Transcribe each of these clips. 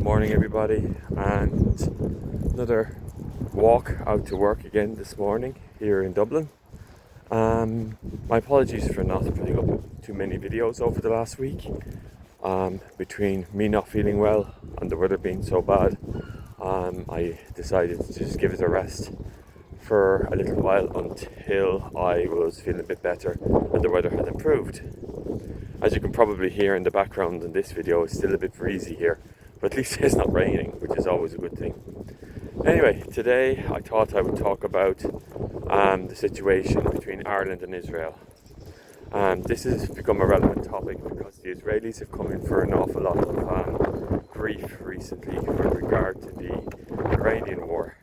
morning everybody, and another walk out to work again this morning here in Dublin. My apologies for not putting up too many videos over the last week. Between me not feeling well and the weather being so bad, I decided to just give it a rest for a little while until I was feeling a bit better and the weather had improved. As you can probably hear in the background in this video, it's still a bit breezy here, but at least it's not raining, which is always a good thing. Anyway, today I thought I would talk about the situation between Ireland and Israel. This has become a relevant topic because the Israelis have come in for an awful lot of grief recently with regard to the Iranian war.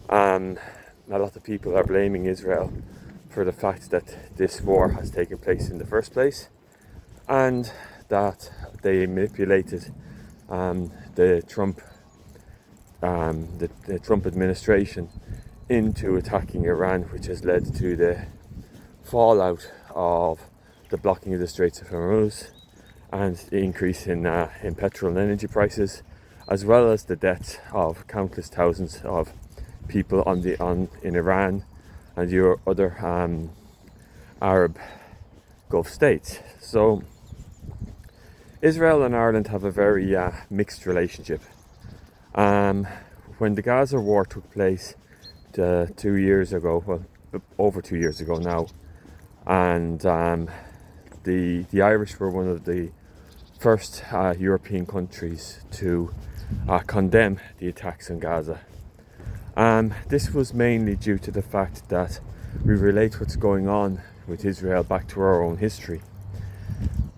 A lot of people are blaming Israel for the fact that this war has taken place in the first place, and that they manipulated the Trump administration into attacking Iran, which has led to the fallout of the blocking of the Straits of Hormuz and the increase in petrol and energy prices, as well as the deaths of countless thousands of people in Iran and your other Arab Gulf states. So Israel and Ireland have a very mixed relationship. When the Gaza war took place 2 years ago, well, over 2 years ago now, and the Irish were one of the first European countries to condemn the attacks on Gaza. This was mainly due to the fact that we relate what's going on with Israel back to our own history,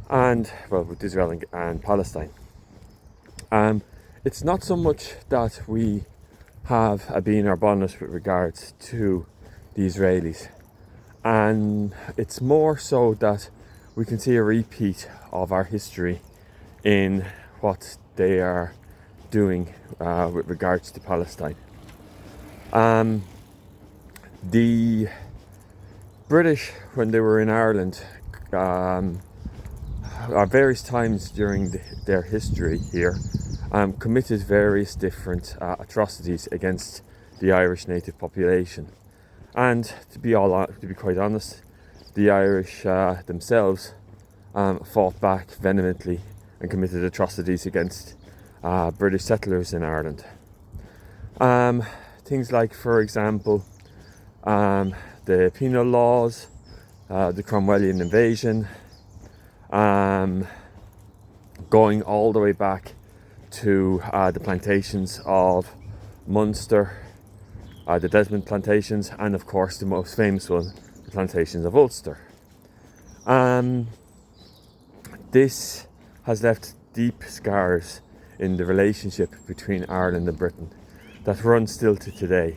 and well, with Israel and Palestine. It's not so much that we have a bee in our bonnet with regards to the Israelis, and it's more so that we can see a repeat of our history in what they are doing with regards to Palestine. The British, when they were in Ireland, at various times during their history here, committed various different atrocities against the Irish native population. And to be quite honest, the Irish themselves fought back vehemently and committed atrocities against British settlers in Ireland. Things like, for example, the penal laws, the Cromwellian invasion, going all the way back to the plantations of Munster, the Desmond plantations, and of course the most famous one, the plantations of Ulster. This has left deep scars in the relationship between Ireland and Britain that run still to today.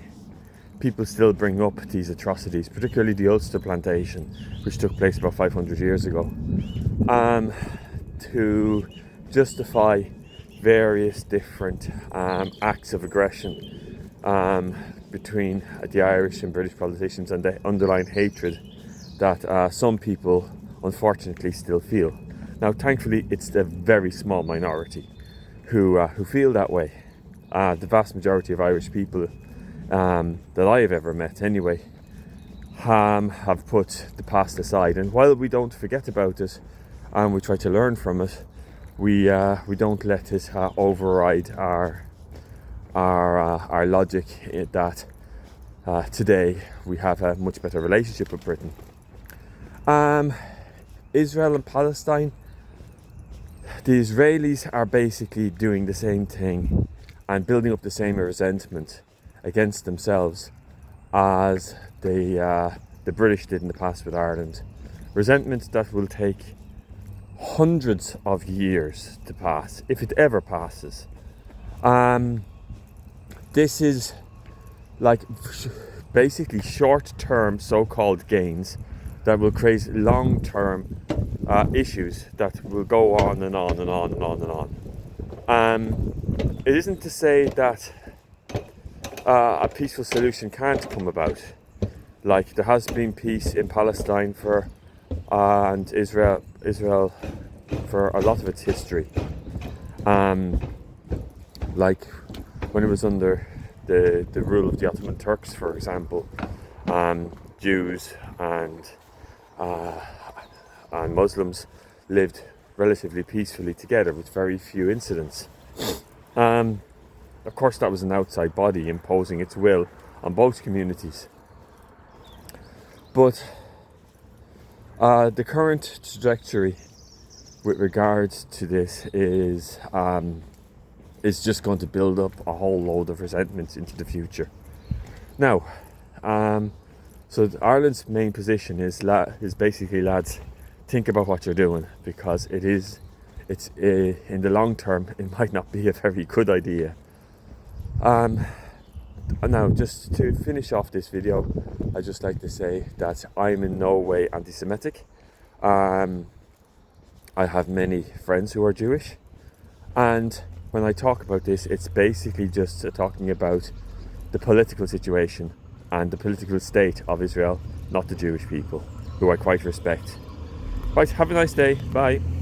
People still bring up these atrocities, particularly the Ulster plantation, which took place about 500 years ago, to justify various different acts of aggression between the Irish and British politicians, and the underlying hatred that some people unfortunately still feel. Now, thankfully, it's the very small minority who feel that way. The vast majority of Irish people that I have ever met anyway have put the past aside, and while we don't forget about it and we try to learn from it, we don't let it override our logic that today we have a much better relationship with Britain. Israel and Palestine, the Israelis are basically doing the same thing and building up the same resentment against themselves as the British did in the past with Ireland. Resentment that will take hundreds of years to pass, if it ever passes. This is like basically short-term so-called gains that will create long-term issues that will go on and on and on and on and on. It isn't to say that a peaceful solution can't come about. Like, there has been peace in Palestine and Israel for a lot of its history. like when it was under the rule of the Ottoman Turks, for example, Jews and Muslims lived relatively peacefully together with very few incidents. Of course, that was an outside body imposing its will on both communities. But the current trajectory with regards to this is just going to build up a whole load of resentment into the future. Now, so Ireland's main position is basically, lads, think about what you're doing, because it's in the long term it might not be a very good idea. Now, just to finish off this video, I'd just like to say that I'm in no way anti-Semitic. I have many friends who are Jewish, and when I talk about this, it's basically just talking about the political situation and the political state of Israel, not the Jewish people, who I quite respect. Right, have a nice day. Bye.